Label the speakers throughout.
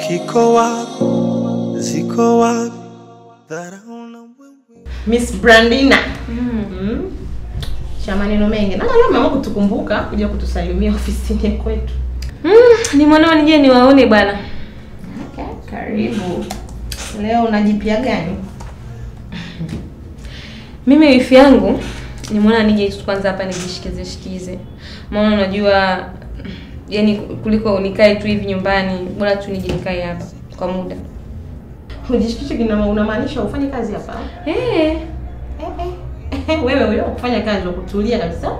Speaker 1: Kiko wapi, ziko wapi,
Speaker 2: Miss Brandina. Shamaneno mengi. Na leo mama kutukumbuka kuja kutusalimia ofisini kwetu.
Speaker 3: Ni mwanao nije niwaone bwana.
Speaker 2: Okay, karibu. Leo unajipia gani?
Speaker 3: Mimi wifi yangu nimeona nije kwanza hapa nijishikize. Maana unajua yani kuliko nikae tu hivi nyumbani, bora tu nije nikae hapa kwa muda.
Speaker 2: Ujishikize kina unamaanisha ufanye kazi hapa? Wewe huyo kufanya kazi wa kutulia kabisa.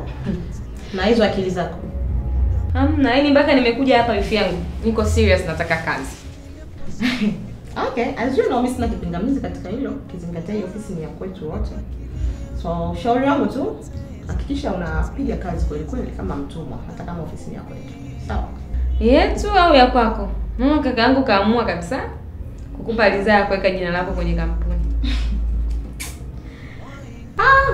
Speaker 2: Na hizo akili zako.
Speaker 3: Hamna, yani mpaka nimekuja hapa wifi yangu. Niko serious, nataka kazi.
Speaker 2: Okay, as you know, mimi sina kipingamizi katika hilo, kizingatia hiyo ofisi ni ya kwetu wote. So, shauri yangu tu, hakikisha unapiga kazi kweli kweli kama mtumwa, hata kama ofisi ni ya kwetu. Sawa?
Speaker 3: Yetu au ya kwako? Kaka yangu kaamua kabisa kukupa ridhaa ya kuweka jina lako kwenye kampuni.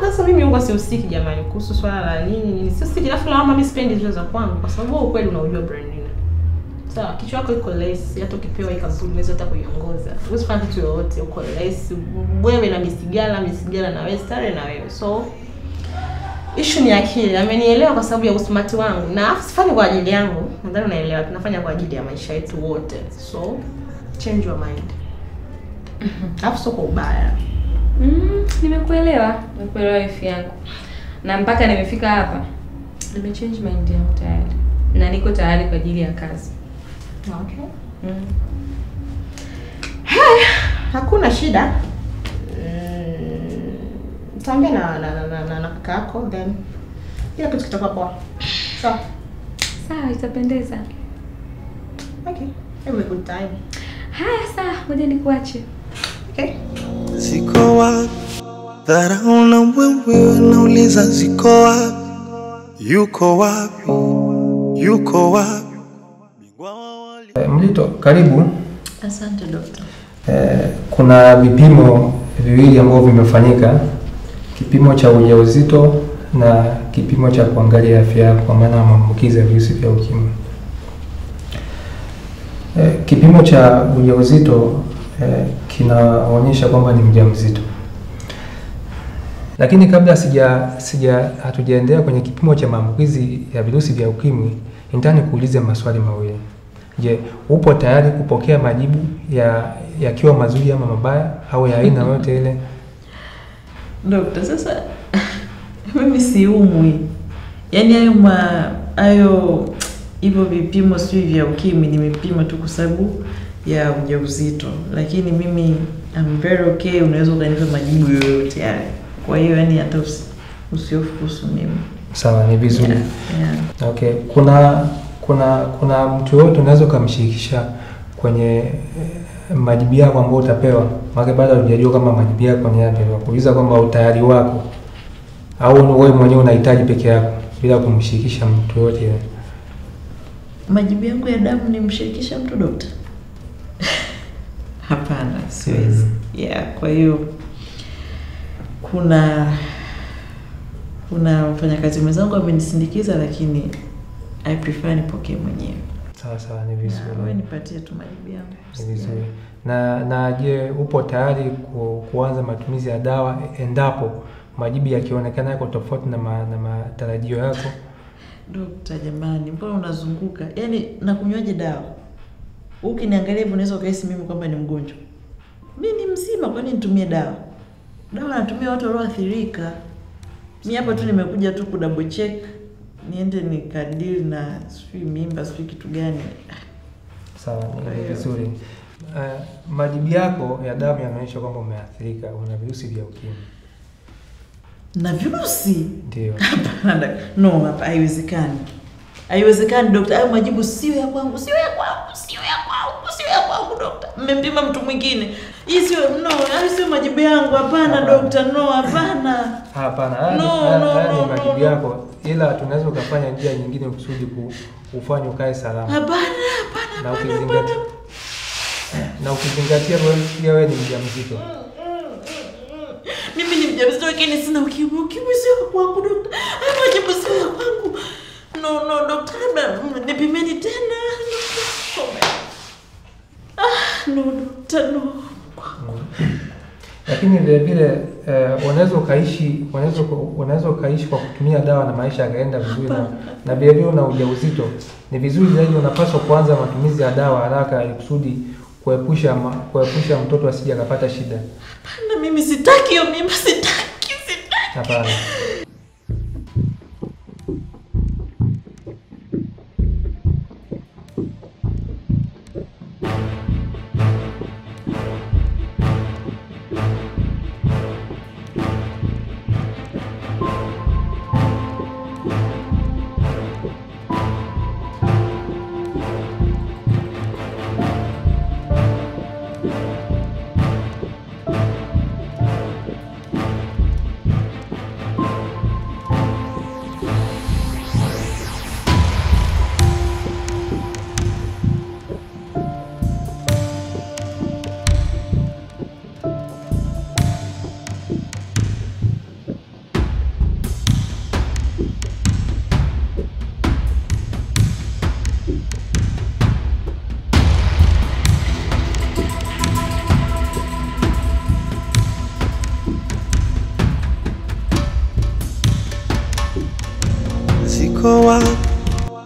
Speaker 2: Sasa mimi huwa sihusiki jamani kuhusu swala la nini. Sihusiki, alafu lawama mimi sipendi hizo za kwangu kwa sababu wewe ukweli unaujua Brandina. Sawa, kichwa chako iko less, hata ukipewa hii kampuni unaweza hata kuiongoza. Huwezi fanya kitu yoyote, uko less. Wewe na misigala na wewe stare na wewe. So issue ni akili. Amenielewa kwa sababu ya usmart wangu. Na sifanyi kwa ajili yangu. Nadhani unaelewa, tunafanya kwa ajili ya maisha yetu wote. So change your mind. Alafu sio kwa ubaya.
Speaker 3: Nimekuelewa wifi yangu. Na mpaka nimefika hapa, nimechange mind yangu tayari. Na niko tayari kwa ajili ya kazi.
Speaker 2: Okay. Hai, hakuna shida. Tutaongea na kaka yako then kila kitu kitakuwa poa. Sawa.
Speaker 3: Sawa, itapendeza.
Speaker 2: Okay. Have a good time.
Speaker 3: Haya sawa, ngoja nikuache.
Speaker 2: Okay.
Speaker 1: ziko wapi, dharau na mbwembwe nauliza ziko wapi, yuko wapi, yuko wapi.
Speaker 4: Mlito, karibu.
Speaker 2: Asante doctor.
Speaker 4: Kuna vipimo viwili ambavyo vimefanyika. Kipimo cha ujauzito na kipimo cha kuangalia afya yako kwa maana maambukizi ya virusi vya ukimwi. Kipimo cha ujauzito kinaonyesha kwamba ni mjamzito. Lakini kabla hatujaendelea kwenye kipimo cha maambukizi ya virusi vya ukimwi, nitani kuuliza maswali mawili. Je, upo tayari kupokea majibu yakiwa mazuri ama mabaya au ya aina yote ile?
Speaker 5: Dokta, sasa mimi siumwi. Yaani hayo hivyo vipimo sio vya ukimwi, nimepima tu kwa sababu ya ujauzito. Lakini mimi I'm very okay, unaweza ukanipa majibu yoyote yale. Kwa hiyo yani hata usiofu kuhusu mimi.
Speaker 4: Sawa, ni vizuri.
Speaker 5: Yeah.
Speaker 4: Okay, kuna mtu yote unaweza kumshirikisha kwenye majibu yako ambayo utapewa. Maana baada hujajua kama majibu yako ni yapi, kuuliza kwamba utayari wako au wewe mwenyewe unahitaji peke yako bila kumshirikisha mtu yote.
Speaker 5: Majibu yangu ya damu nimshirikisha mtu dokta? Hapana, siwezi. Yeah, kwa hiyo kuna mfanyakazi mwenzangu amenisindikiza, lakini I prefer nipokee mwenyewe.
Speaker 4: Sawa, ni vizuri.
Speaker 5: Wewe nipatie tu majibu yangu.
Speaker 4: Ni vizuri. Na je, upo tayari kuanza matumizi ya dawa endapo majibu yakionekana yako tofauti na matarajio yako?
Speaker 5: Dokta jamani, mbona unazunguka? Yaani nakunywaje dawa? Ukiniangalia hivyo unaweza ukahisi mimi kwamba ni mgonjwa. Mimi ni mzima, kwa nini nitumie dawa? Dawa natumia watu walioathirika. Mimi hapa tu nimekuja tu kudouble check, niende nikadili na sijui mimba sijui kitu gani.
Speaker 4: Sawa, ni vizuri. Majibu yako ya damu yanaonyesha kwamba umeathirika, una virusi vya ukimwi.
Speaker 5: Na virusi?
Speaker 4: Ndio.
Speaker 5: No, hapa haiwezekani. Haiwezekani dokta, hayo majibu sio ya kwangu, sio ya kwangu dokta. Mmempima mtu mwingine. Hii sio hayo sio majibu yangu, hapana dokta, hapana.
Speaker 4: Hapana, ni majibu yako, ila tunaweza kufanya njia nyingine kusudi kufanya ukae salama.
Speaker 5: Hapana.
Speaker 4: Na ukizingatia wewe ni mjamzito.
Speaker 5: Mimi ni mjamzito, lakini sina ukimwi. Ukimwi sio kwangu dokta. Hayo majibu sio ya kwangu. No, doctor, nipimeni tena. No, doctor, no.
Speaker 4: Lakini vile vile unaweza ukaishi kwa kutumia dawa na maisha yakaenda vizuri, na vile vile una ujauzito. Ni vizuri zaidi unapaswa kuanza matumizi ya dawa haraka ili kusudi kuepusha mtoto asije akapata shida.
Speaker 5: Hapana, mimi sitaki hiyo mimba, sitaki.
Speaker 4: Hapana.
Speaker 1: Ziko wapi?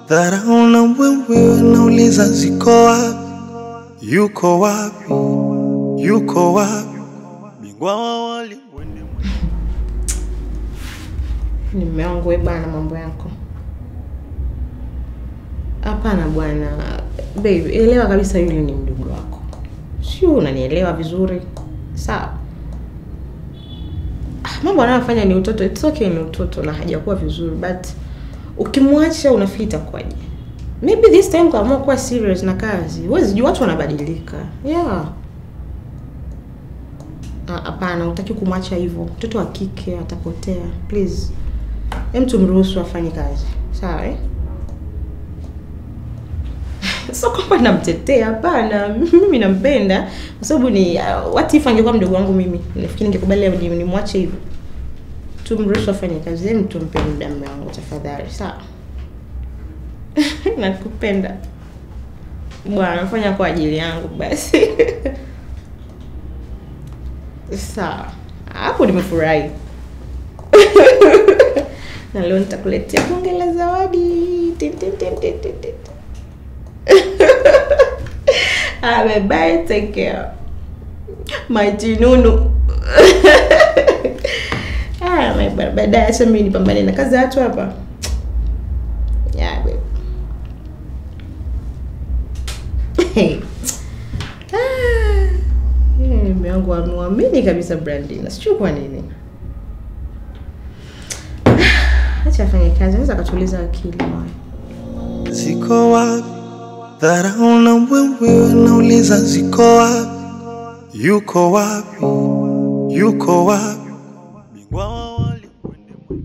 Speaker 1: Dharau na wewe nauliza ziko wapi? Yuko wapi? Yuko wapi? Bingwa wa walimwende mwenye.
Speaker 2: Ni mume wangu wewe bana, mambo yako. Hapana bwana. Babe, elewa kabisa yule ni mdogo wako. Sio unanielewa vizuri? Sawa. Mambo anayofanya ni utoto. It's okay, ni utoto na hajakuwa vizuri, but ukimwacha unafita kwaje? Maybe this time kama kuwa serious na kazi. Huwezi jua watu wanabadilika. Yeah. Hapana, utaki kumwacha hivyo. Mtoto wa kike atapotea. Please. Tumruhusu afanye kazi. Sawa eh? So kwamba namtetea, hapana. Mimi nampenda kwa sababu ni what if angekuwa mdogo wangu mimi. Nafikiri ningekubali nimwache hivyo. Tumruhusu afanye kazi. Tumpe muda mume wangu tafadhali. Sawa? Nakupenda. Bwana, fanya kwa ajili yangu basi. Sawa. Hapo nimefurahi. Na leo nitakuletea bonge la zawadi. Bye, take care. My Jinunu. My baadaye acha mimi nipambane na kazi watu hapa. Yeah, babe. Mume wangu amemwamini kabisa Brandina. Sijui kwa nini. Acha afanye kazi, anaweza kutuliza akili mwa.
Speaker 1: Ziko wapi? Dharau na wewe nauliza ziko wapi? Yuko wapi? Yuko wapi? Bingwa wa walimwende mwenye.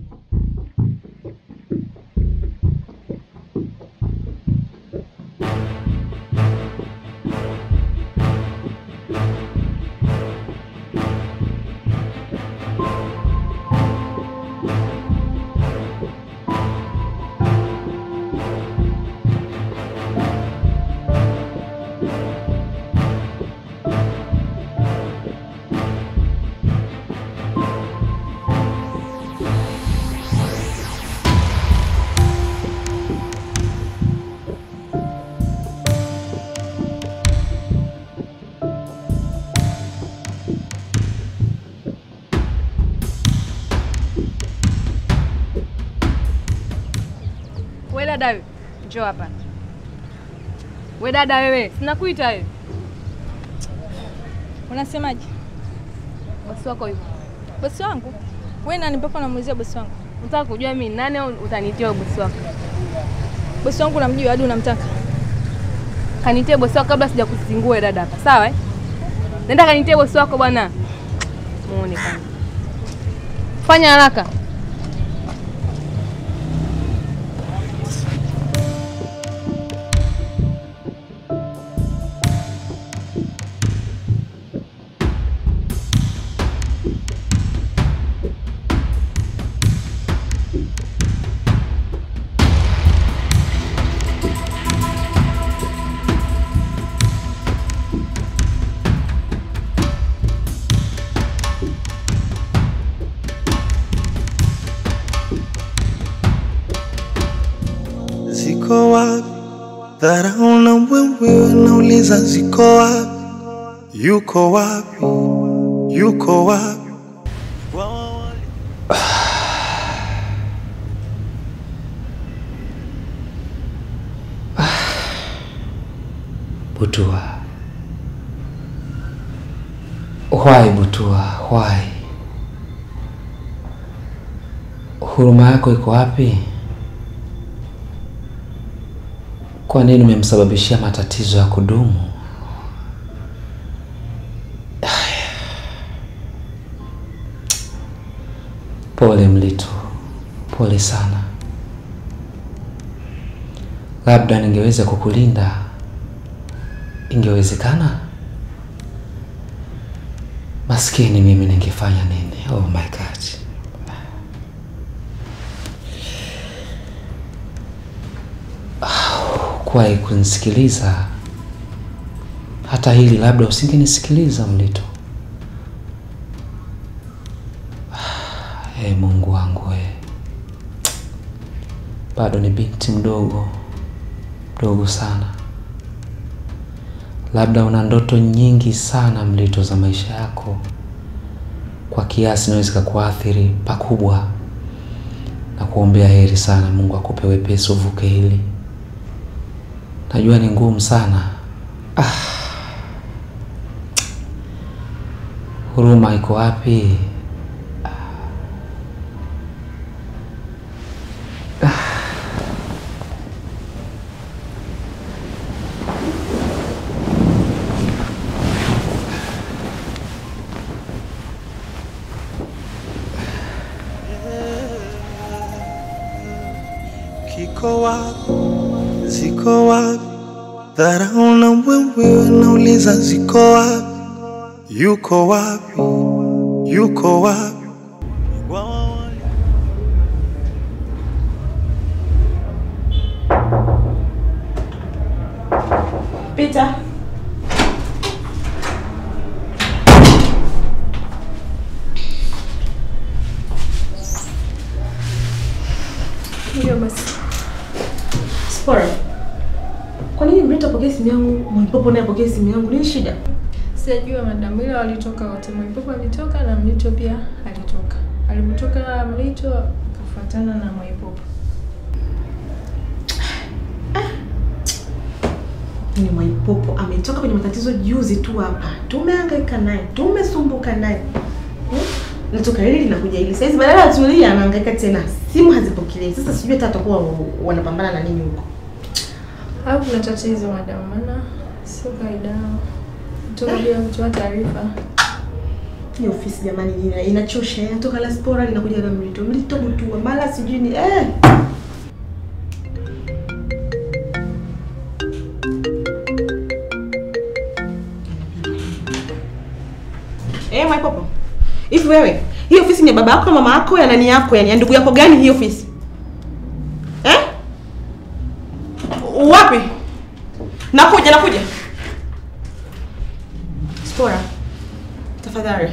Speaker 3: Dada wewe, njoo hapa. Wewe dada wewe, sinakuita wewe.
Speaker 6: Unasemaje?
Speaker 3: Bosi wako yupo.
Speaker 6: Bosi wangu? Wewe nani mpaka unamuulizia bosi wangu?
Speaker 3: Unataka kujua mimi nani au utanitia bosi wako?
Speaker 6: Bosi wangu unamjua hadi unamtaka?
Speaker 3: Kanitie bosi wako kabla sijakusingua dada hapa. Sawa eh? Nenda kanitie bosi wako bwana. Muone kama. Fanya haraka.
Speaker 1: ziko wapi? Dharau na mbwembwe wanauliza ziko wapi? Yuko wapi? Yuko wapi?
Speaker 7: Butua. Why Butua? Why? Huruma yako iko wapi? Kwa nini umemsababishia matatizo ya kudumu? Pole Mlito. Pole sana. Labda ningeweza kukulinda. Ingewezekana? Maskini mimi ningefanya nini? Oh my God. Kwa kunisikiliza. Hata hili labda usingenisikiliza Mlito. Mungu wangu bado ni binti mdogo sana. Labda una ndoto nyingi sana Mlito za maisha yako. Kwa kiasi inaweza kukuathiri pakubwa. Na kuombea heri sana, Mungu akupe wepesi uvuke hili. Najua ni ngumu sana. Huruma iko wapi?
Speaker 1: Kiko wapi? Ziko wapi? Dharau na mbwembwe wanauliza ziko wapi? Yuko wapi? Yuko wapi?
Speaker 2: Peter.
Speaker 6: Ndio basi.
Speaker 2: Spora. Kwa nini Mlito apokee simu yangu, Mwipopo naye apokee simu yangu? Nini shida?
Speaker 6: Sijajua madam, ila walitoka wote. Mwipopo alitoka na Mlito pia alitoka. Alipotoka Mlito akafuatana na Mwipopo.
Speaker 2: Ni Mwipopo ametoka kwenye matatizo juzi tu hapa. Tumehangaika naye, tumesumbuka naye. Natoka hili linakuja hili. Sasa badala ya tulia anahangaika tena. Simu hazipokelewi. Sasa sijui hata atakuwa wanapambana na nini huko.
Speaker 6: Au kuna tatizo madam, maana sio kaida. Tunalia kutoa taarifa.
Speaker 2: Ni ofisi jamani, inachosha. Natoka la Spora linakuja na Mlito. Mlito Butua, mala sijui ni Mwipopo. Hivi wewe, hii ofisi ni baba yako, mama yako, ya nani yako, yani ndugu yako gani hii ofisi? Wapi? Nakuja. Spora. Tafadhali,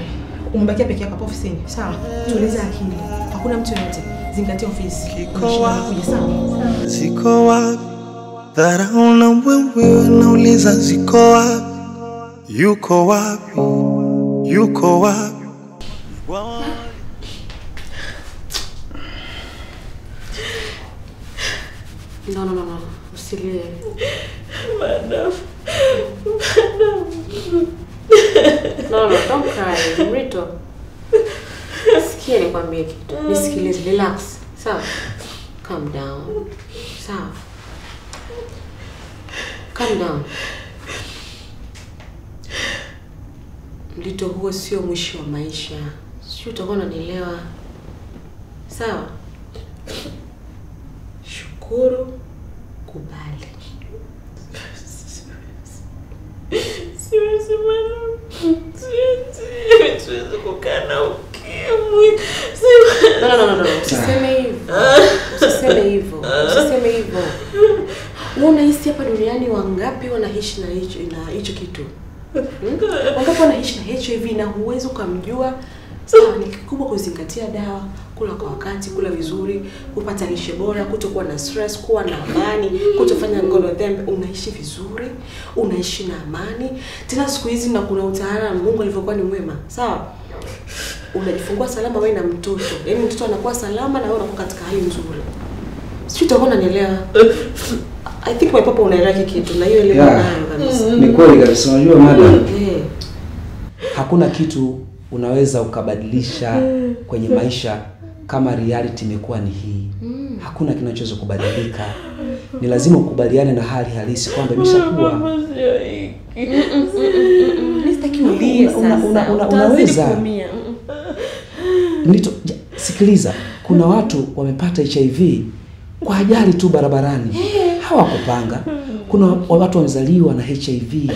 Speaker 2: umebakia peke yako hapo ofisini. Sawa? Tueleze akili. Hakuna mtu yote. Zingatia ofisi.
Speaker 1: Kiko wapi? Ziko wapi? Dharau na mbwembwe wanauliza ziko wapi? Yuko wapi? Yuko wapi?
Speaker 2: No. Usilie.
Speaker 5: Madam.
Speaker 2: No, don't cry. Mlito. Sikia nikwambie kitu. Nisikilize, relax. Sawa? Calm down. Sawa? Calm down. Mlito, huo sio mwisho wa maisha. Sio, utakuwa unanielewa. Sawa? Shukuru, kubali.
Speaker 5: Siwezi madam. Siwezi kukaa na ukimwi.
Speaker 2: No. Usiseme hivyo. Wewe unaishi hapa duniani, wangapi wanaishi na hicho kitu? Wangapi wanaishi na HIV na huwezi kumjua? Sawa, ni kikubwa kuzingatia dawa, kula kwa wakati, kula vizuri, kupata lishe bora, kutokuwa na stress, kuwa na amani, kutofanya ngono dhambi, unaishi vizuri, unaishi na amani. Tena siku hizi na kuna utaalamu, Mungu alivyokuwa ni mwema. Sawa? Unajifungua salama wewe na mtoto. Yaani mtoto anakuwa salama na wewe unakuwa katika hali nzuri. Sio utakuwa unanielewa. I think my papa unaelewa kitu na hiyo elimu nayo kabisa.
Speaker 7: Ni kweli kabisa. Unajua madam, hakuna kitu unaweza ukabadilisha kwenye maisha kama reality imekuwa ni hii. Hakuna kinachoweza kubadilika. Ni lazima ukubaliane na hali halisi kwamba imeshakuwa.
Speaker 2: Sitaki ulie sasa.
Speaker 7: Unaweza. Sikiliza, kuna watu wamepata HIV kwa ajali tu barabarani. Hawakupanga. Kuna watu wamezaliwa na HIV.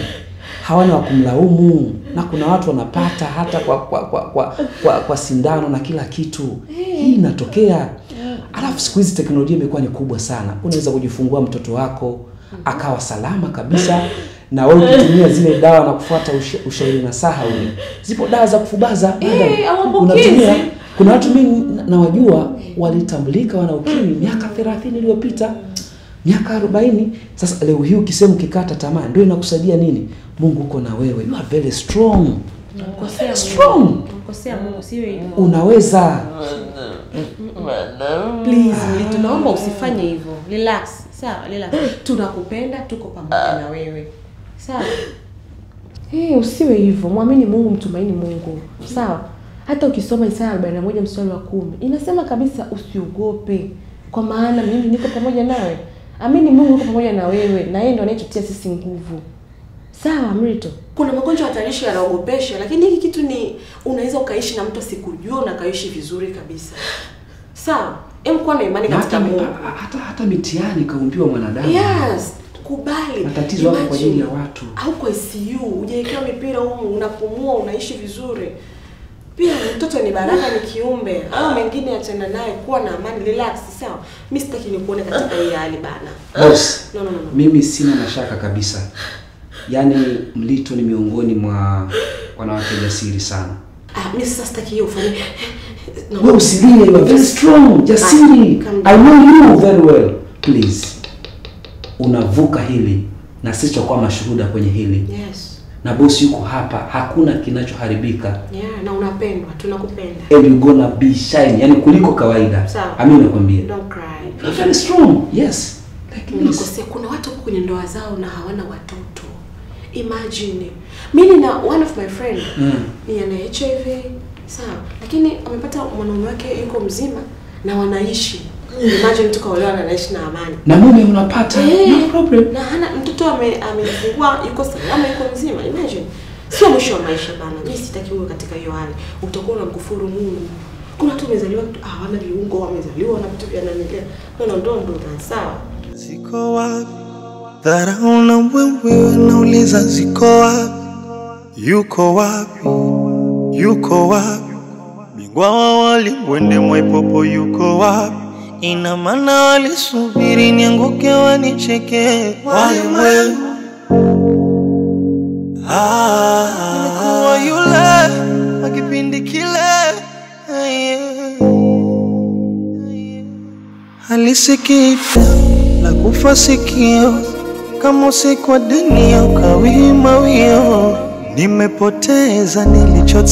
Speaker 7: Hawana wa kumlaumu, na kuna watu wanapata hata kwa sindano na kila kitu. Hii inatokea. Alafu siku hizi teknolojia imekuwa ni kubwa sana. Unaweza kujifungua mtoto wako akawa salama kabisa, na wewe ukitumia zile dawa na kufuata ushauri na saha ule. Zipo dawa za kufubaza. Unatumia. Kuna watu mimi nawajua walitambulika wana ukimwi miaka 30 iliyopita. Miaka 40. Sasa leo hii ukisema ukikata tamaa ndio inakusaidia nini? Mungu uko na wewe. You are very strong.
Speaker 2: Ukosea Mungu siwe hivyo.
Speaker 7: Unaweza.
Speaker 2: Please, tunaomba usifanye hivyo. Relax. Sawa, relax. Tunakupenda, tuko pamoja na wewe. Sawa? Usiwe hivyo. Muamini Mungu, mtumaini Mungu. Sawa? Hata ukisoma Isaya 41 mstari wa 10, inasema kabisa usiogope, kwa maana mimi niko pamoja nawe. Amini Mungu yuko pamoja na wewe, na yeye ndiye anayetutia sisi nguvu. Sawa Mrito? Kuna magonjwa hatarishi yanaogopesha, lakini hiki kitu ni unaweza ukaishi na mtu sikujua na kaishi vizuri kabisa. Sawa? Kwa na imani katika Mungu.
Speaker 7: Hata mitihani kaumbiwa mwanadamu.
Speaker 2: Yes, kubali.
Speaker 7: Matatizo yako kwa ajili ya watu.
Speaker 2: Au kwa ICU, hujaekewa mipira huko, unapumua, unaishi vizuri. Pia mtoto ni baraka, ni kiumbe. Au mengine achana naye, kuwa na amani, relax. Sawa? Mimi sitaki nikuone katika hii hali bana.
Speaker 7: Boss. No. Mimi sina mashaka kabisa. Yaani Mlito ni miongoni mwa wanawake jasiri sana.
Speaker 2: Mimi sasa sitaki hiyo ufanye.
Speaker 7: Wewe usilie, you are very strong, jasiri. I know you very well. Please. Unavuka hili na sisi tutakuwa mashuhuda kwenye hili.
Speaker 2: Yes.
Speaker 7: Na boss yuko hapa, hakuna kinachoharibika.
Speaker 2: Na unapendwa, tunakupenda.
Speaker 7: And you gonna be shine, yani kuliko kawaida. Mimi nakwambia.
Speaker 2: Don't cry.
Speaker 7: You're very strong. Yes.
Speaker 2: Like kuna watu kwenye ndoa zao na hawana watoto. Imagine. Mimi na one of my friend ni ana HIV. Sawa. Lakini amepata mwanaume wake yuko mzima na wanaishi. Imagine tukaolewa na anaishi na amani.
Speaker 7: Na mume unapata no problem.
Speaker 2: Na hana mtoto amefungua yuko salama, yuko mzima. Imagine. Sio mwisho wa maisha bana. Mimi sitaki uwe katika hiyo hali. Utakuwa unamkufuru Mungu. Kuna watu wamezaliwa hawana viungo, wamezaliwa na vitu vya nanilia. Ndo sawa.
Speaker 1: Ziko wapi? Dharau na wewe nauliza ziko wapi? Yuko wapi? Yuko wapi? Bingwa wa walimwende Mwaipopo yuko wapi? Ina maana walisubiri nianguke wanicheke wale wewe. Nilikuwa yule wa kipindi kile. Alisikika la kufa sikio, kama usiku wa dunia ukawima wio. Nimepoteza